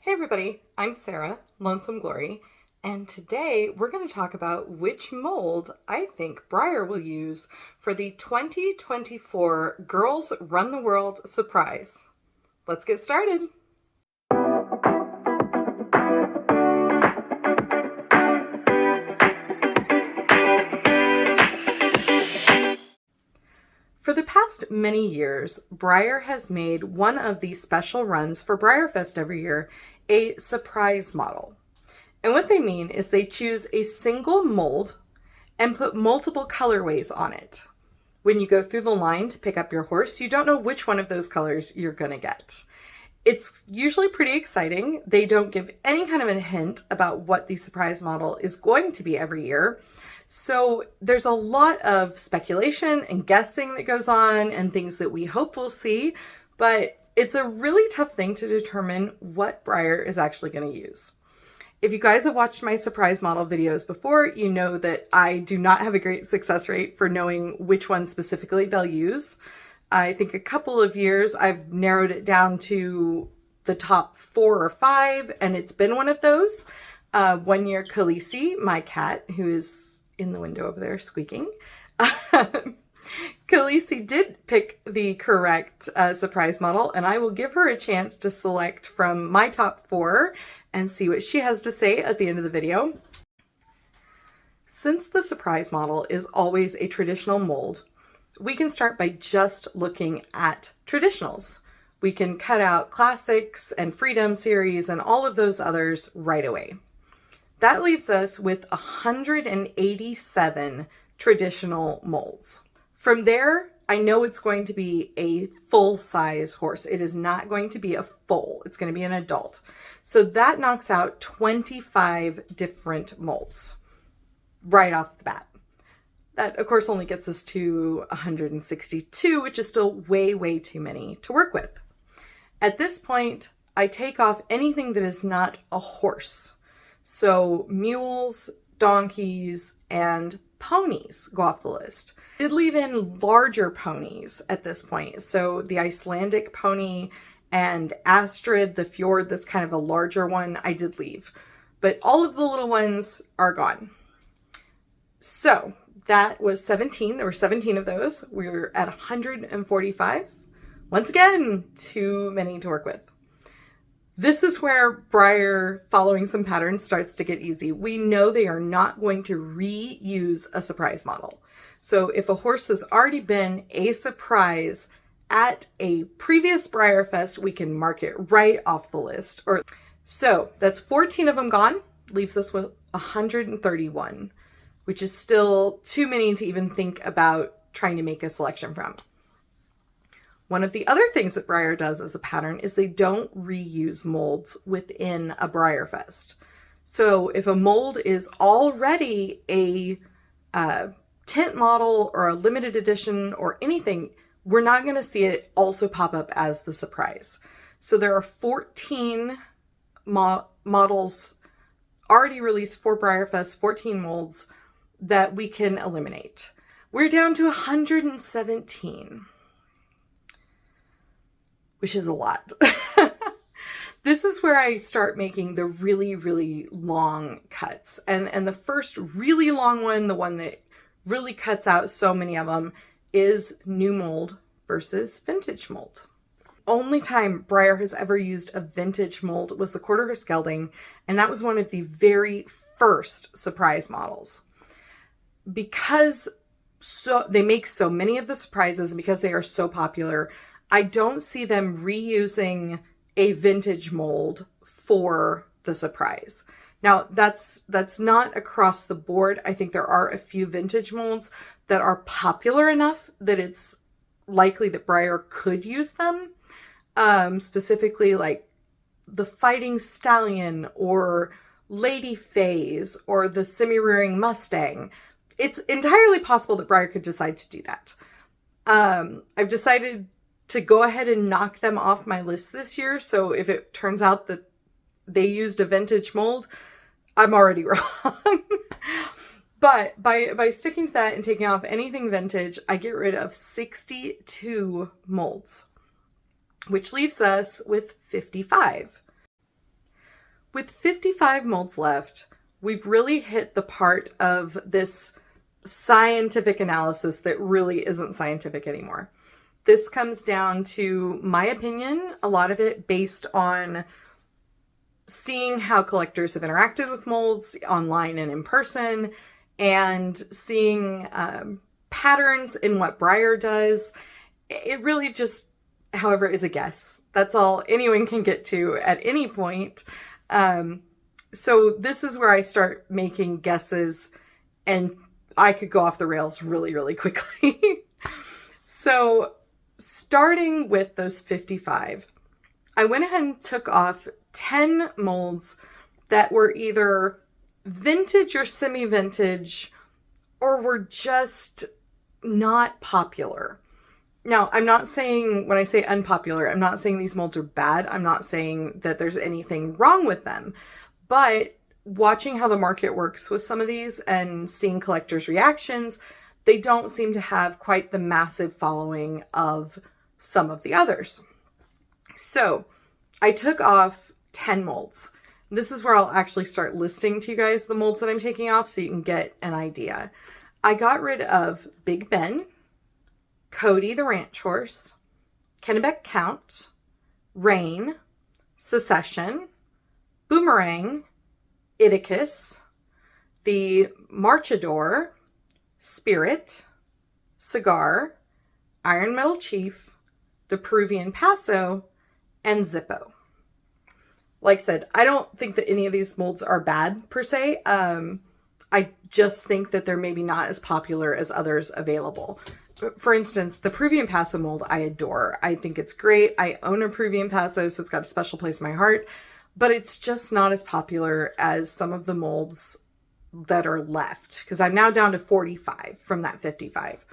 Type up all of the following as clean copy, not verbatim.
Hey everybody, I'm Sarah, Lonesome Glory, and today we're going to talk about which mold I think Breyer will use for the 2024 Girls Run the World surprise. Let's get started. For the past many years, Breyer has made one of the special runs for BreyerFest every year a surprise model. And what they mean is they choose a single mold and put multiple colorways on it. When you go through the line to pick up your horse, you don't know which one of those colors you're going to get. It's usually pretty exciting. They don't give any kind of a hint about what the surprise model is going to be every year. So there's a lot of speculation and guessing that goes on and things that we hope we'll see, but it's a really tough thing to determine what Breyer is actually going to use. If you guys have watched my surprise model videos before, you know that I do not have a great success rate for knowing which one specifically they'll use. I think a couple of years I've narrowed it down to the top 4 or 5, and it's been one of those. One year, Khaleesi, my cat, who is in the window over there squeaking, Khaleesi did pick the correct surprise model, and I will give her a chance to select from my top 4 and see what she has to say at the end of the video. Since the surprise model is always a traditional mold, we can start by just looking at traditionals. We can cut out classics and Freedom series and all of those others right away. That leaves us with 187 traditional molds. From there, I know it's going to be a full-size horse. It is not going to be a foal. It's going to be an adult. So that knocks out 25 different molds right off the bat. That, of course, only gets us to 162, which is still way, way too many to work with. At this point, I take off anything that is not a horse. So mules, donkeys, and ponies go off the list. I did leave in larger ponies at this point. So the Icelandic pony and Astrid, the fjord, that's kind of a larger one, I did leave. But all of the little ones are gone. So that was 17. There were 17 of those. We were at 145. Once again, too many to work with. This is where Breyer, following some patterns, starts to get easy. We know they are not going to reuse a surprise model. So if a horse has already been a surprise at a previous BreyerFest, we can mark it right off the list. So that's 14 of them gone, leaves us with 131, which is still too many to even think about trying to make a selection from. One of the other things that Breyer does as a pattern is they don't reuse molds within a BreyerFest. So if a mold is already a tent model or a limited edition or anything, we're not going to see it also pop up as the surprise. So there are 14 models already released for BreyerFest, 14 molds that we can eliminate. We're down to 117. Which is a lot. This is where I start making the really, really long cuts. And the first really long one, the one that really cuts out so many of them, is new mold versus vintage mold. Only time Breyer has ever used a vintage mold was the quarter horse gelding, and that was one of the very first surprise models. Because they make so many of the surprises, and because they are so popular, I don't see them reusing a vintage mold for the surprise. Now, that's not across the board. I think there are a few vintage molds that are popular enough that it's likely that Breyer could use them. Specifically like the Fighting Stallion or Lady Fays or the Semi-Rearing Mustang. It's entirely possible that Breyer could decide to do that. I've decided to go ahead and knock them off my list this year. So if it turns out that they used a vintage mold, I'm already wrong. But by sticking to that and taking off anything vintage, I get rid of 62 molds, which leaves us with 55. With 55 molds left, we've really hit the part of this scientific analysis that really isn't scientific anymore. This comes down to my opinion, a lot of it based on seeing how collectors have interacted with molds online and in person, and seeing patterns in what Breyer does. It really just, however, is a guess. That's all anyone can get to at any point. So this is where I start making guesses, and I could go off the rails really, really quickly. So starting with those 55, I went ahead and took off 10 molds that were either vintage or semi-vintage, or were just not popular. Now, I'm not saying, when I say unpopular, I'm not saying these molds are bad. I'm not saying that there's anything wrong with them. But watching how the market works with some of these and seeing collectors' reactions, they don't seem to have quite the massive following of some of the others. So I took off 10 molds. This is where I'll actually start listing to you guys the molds that I'm taking off so you can get an idea. I got rid of Big Ben, Cody the Ranch Horse, Kennebec Count, Rain, Secession, Boomerang, Iticus, the Marchador, Spirit, Cigar, Iron Metal Chief, the Peruvian Paso, and Zippo. Like I said, I don't think that any of these molds are bad per se. I just think that they're maybe not as popular as others available. For instance, the Peruvian Paso mold I adore. I think it's great. I own a Peruvian Paso, so it's got a special place in my heart. But it's just not as popular as some of the molds that are left, because I'm now down to 45 from that 55.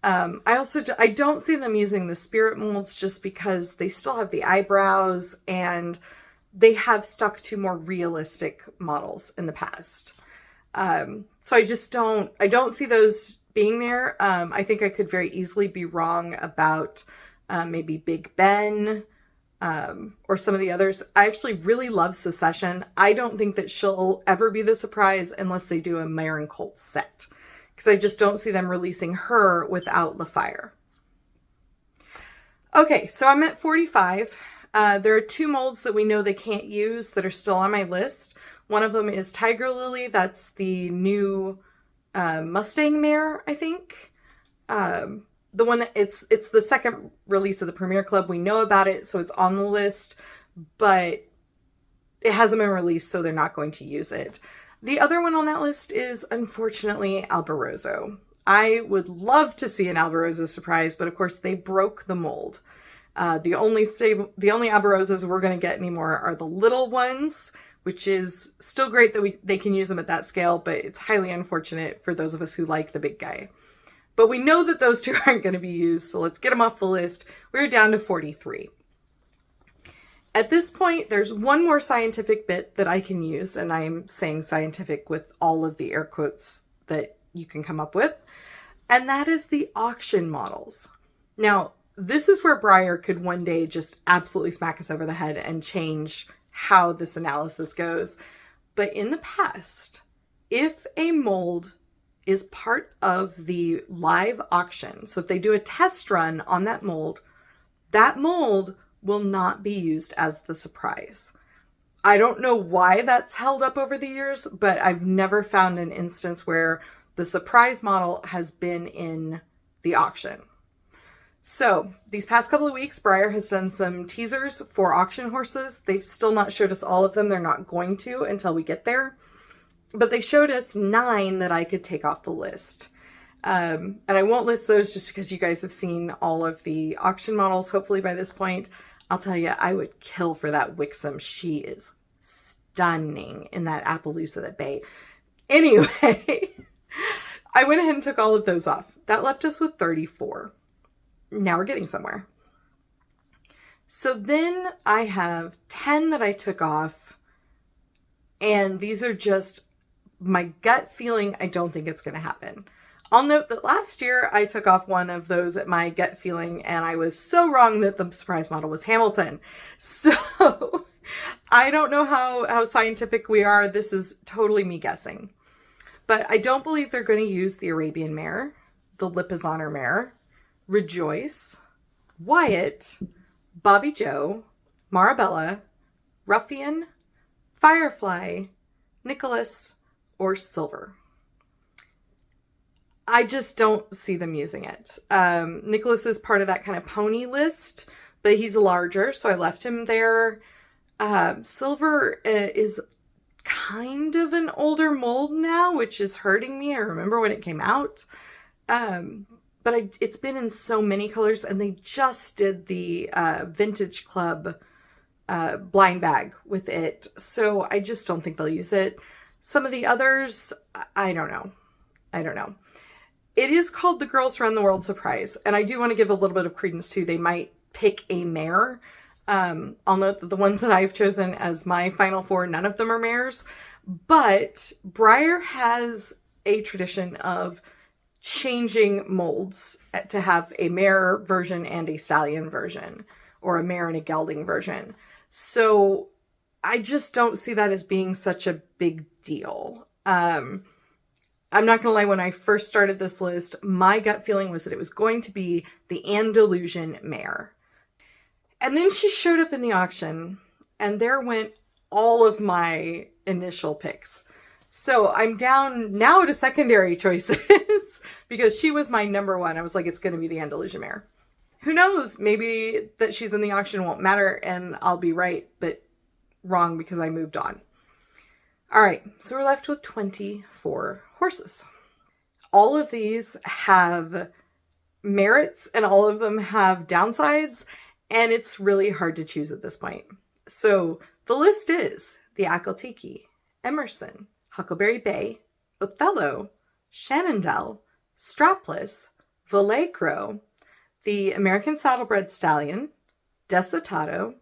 I don't see them using the Spirit molds just because they still have the eyebrows and they have stuck to more realistic models in the past. So I don't see those being there. I think I could very easily be wrong about maybe Big Ben, or some of the others. I actually really love Secession. I don't think that she'll ever be the surprise unless they do a Mare and Colt set, because I just don't see them releasing her without LaFire. Okay, so I'm at 45. There are 2 molds that we know they can't use that are still on my list. One of them is Tiger Lily. That's the new Mustang mare, I think. The one that it's the second release of the Premier Club. We know about it, so it's on the list, but it hasn't been released, so they're not going to use it. The other one on that list is, unfortunately, Alborozo. I would love to see an Alborozo surprise, but of course they broke the mold. The only Alborozos we're going to get anymore are the little ones, which is still great that they can use them at that scale, but it's highly unfortunate for those of us who like the big guy. But we know that those 2 aren't going to be used, so let's get them off the list. We're down to 43. At this point, there's one more scientific bit that I can use, and I'm saying scientific with all of the air quotes that you can come up with, and that is the auction models. Now, this is where Breyer could one day just absolutely smack us over the head and change how this analysis goes. But in the past, if a mold is part of the live auction, so if they do a test run on that mold will not be used as the surprise. I don't know why that's held up over the years, but I've never found an instance where the surprise model has been in the auction. So these past couple of weeks, Breyer has done some teasers for auction horses. They've still not showed us all of them. They're not going to until we get there. But they showed us 9 that I could take off the list. And I won't list those just because you guys have seen all of the auction models, hopefully by this point. I'll tell you, I would kill for that Wixom. She is stunning in that Appaloosa, that bay. Anyway, I went ahead and took all of those off. That left us with 34. Now we're getting somewhere. So then I have 10 that I took off. And these are just my gut feeling. I don't think it's going to happen. I'll note that last year I took off one of those at my gut feeling, and I was so wrong that the surprise model was Hamilton. So I don't know how scientific we are. This is totally me guessing. But I don't believe they're going to use the Arabian mare, the Lipizzaner mare, Rejoice, Wyatt, Bobby Joe, Marabella, Ruffian, Firefly, Nicholas, or Silver. I just don't see them using it. Nicholas is part of that kind of pony list, but he's larger, so I left him there. Silver is kind of an older mold now, which is hurting me. I remember when it came out. But it's been in so many colors, and they just did the Vintage Club blind bag with it. So I just don't think they'll use it. Some of the others, I don't know. It is called the Girls Run the World Surprise, and I do want to give a little bit of credence to, they might pick a mare. I'll note that the ones that I've chosen as my final four, none of them are mares, but Breyer has a tradition of changing molds to have a mare version and a stallion version, or a mare and a gelding version. So I just don't see that as being such a big deal. I'm not going to lie, when I first started this list, my gut feeling was that it was going to be the Andalusian mare. And then she showed up in the auction, and there went all of my initial picks. So I'm down now to secondary choices because she was my number one. I was like, it's going to be the Andalusian mare. Who knows? Maybe that she's in the auction won't matter and I'll be right, but wrong because I moved on. All right, so we're left with 24 horses. All of these have merits and all of them have downsides, and it's really hard to choose at this point. So the list is the Akhal-Teke, Emerson, Huckleberry Bay, Othello, Shenandoah, Strapless, Vallecro, the American Saddlebred Stallion, Desatato,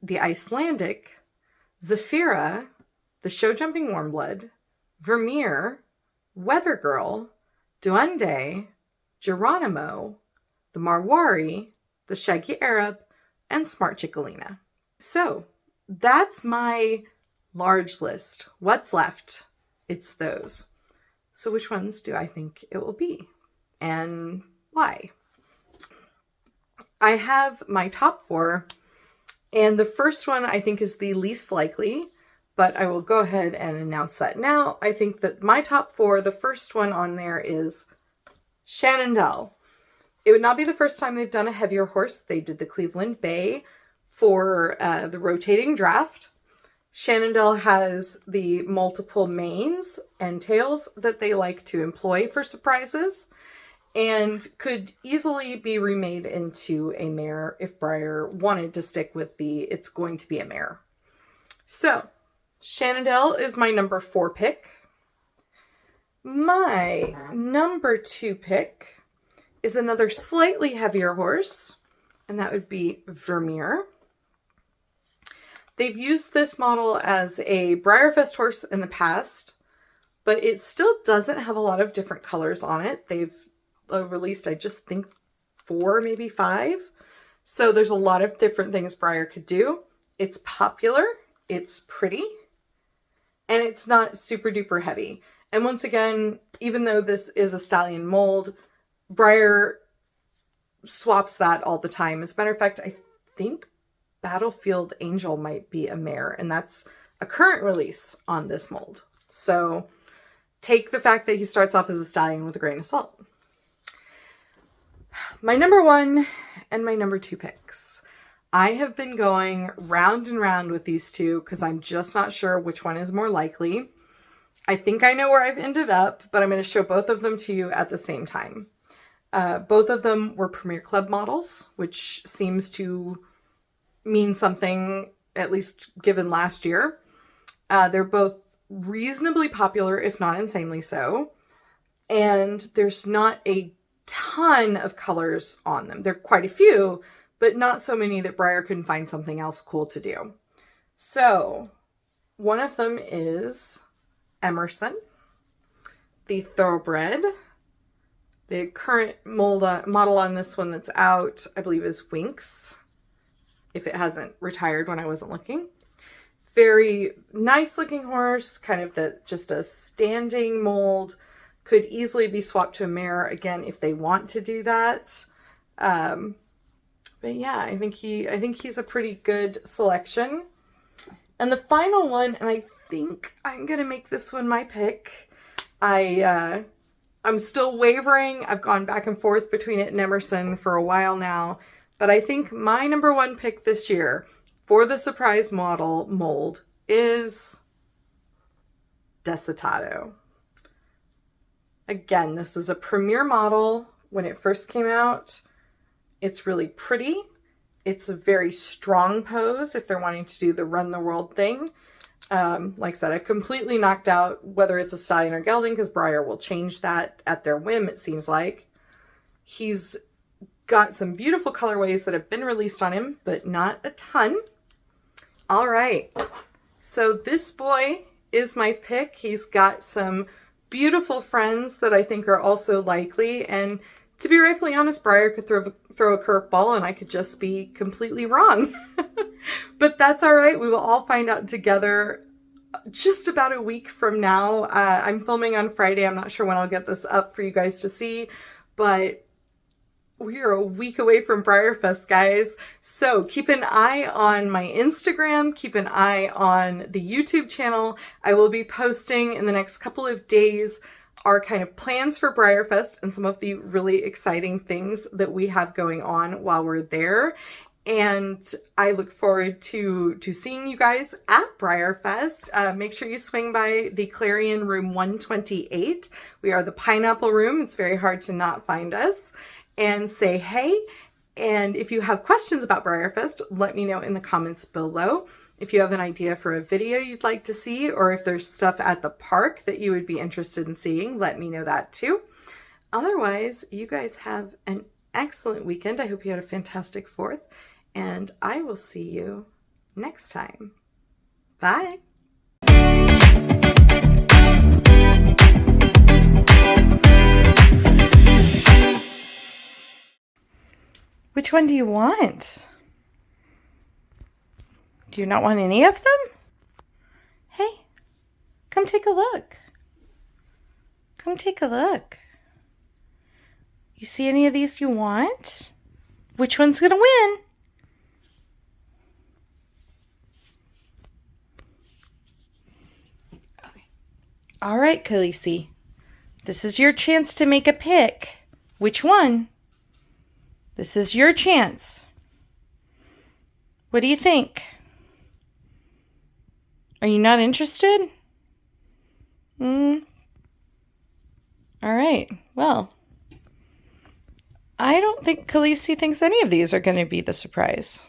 the Icelandic, Zafira, the Show Jumping Warmblood, Vermeer, Weather Girl, Duende, Geronimo, the Marwari, the Shaggy Arab, and Smart Chickalina. So that's my large list. What's left? It's those. So which ones do I think it will be? And why? I have my top four, and the first one I think is the least likely, but I will go ahead and announce that now. I think that my top four, the first one on there is Shenandoah. It would not be the first time they've done a heavier horse. They did the Cleveland Bay for the rotating draft. Shenandoah has the multiple manes and tails that they like to employ for surprises, and could easily be remade into a mare if Breyer wanted to stick with it's going to be a mare. So Shenandoah is my number 4 pick. My number 2 pick is another slightly heavier horse, and that would be Vermeer. They've used this model as a BreyerFest horse in the past, but it still doesn't have a lot of different colors on it. They've released, I just think, 4, maybe 5. So there's a lot of different things Breyer could do. It's popular, it's pretty, and it's not super duper heavy. And once again, even though this is a stallion mold, Breyer swaps that all the time. As a matter of fact, I think Battlefield Angel might be a mare, and that's a current release on this mold. So take the fact that he starts off as a stallion with a grain of salt. My number 1 and my number 2 picks. I have been going round and round with these two because I'm just not sure which one is more likely. I think I know where I've ended up, but I'm going to show both of them to you at the same time. Both of them were Premier Club models, which seems to mean something, at least given last year. They're both reasonably popular, if not insanely so. And there's not a ton of colors on them. There are quite a few, but not so many that Breyer couldn't find something else cool to do. So one of them is Emerson, the Thoroughbred. The current model on this one that's out, I believe, is Winx, if it hasn't retired when I wasn't looking. very nice looking horse, kind of just a standing mold. Could easily be swapped to a mare again if they want to do that. But yeah, I think he's a pretty good selection. And the final one, and I think I'm gonna make this one my pick. I'm still wavering. I've gone back and forth between it and Emerson for a while now, but I think my number one pick this year for the surprise model mold is Desatado. Again, this is a premier model. When it first came out, it's really pretty. It's a very strong pose if they're wanting to do the run the world thing. Like I said, I've completely knocked out whether it's a stallion or gelding because Breyer will change that at their whim, it seems like. He's got some beautiful colorways that have been released on him, but not a ton. All right, so this boy is my pick. He's got some beautiful friends that I think are also likely, and to be rightfully honest, Breyer could throw a curveball and I could just be completely wrong. But that's all right. We will all find out together just about a week from now. I'm filming on Friday. I'm not sure when I'll get this up for you guys to see, but we are a week away from BreyerFest, guys. So keep an eye on my Instagram. Keep an eye on the YouTube channel. I will be posting in the next couple of days our kind of plans for BreyerFest and some of the really exciting things that we have going on while we're there. And I look forward to seeing you guys at BreyerFest. Make sure you swing by the Clarion Room 128. We are the Pineapple Room. It's very hard to not find us. And say hey. And if you have questions about BreyerFest, let me know in the comments below. If you have an idea for a video you'd like to see, or if there's stuff at the park that you would be interested in seeing, let me know that too. Otherwise, you guys have an excellent weekend. I hope you had a fantastic 4th, and I will see you next time. Bye. Which one do you want? Do you not want any of them? Hey, come take a look. Come take a look. You see any of these you want? Which one's gonna win? Okay. All right, Khaleesi. This is your chance to make a pick. Which one? This is your chance. What do you think? Are you not interested? All right. Well, I don't think Khaleesi thinks any of these are going to be the surprise.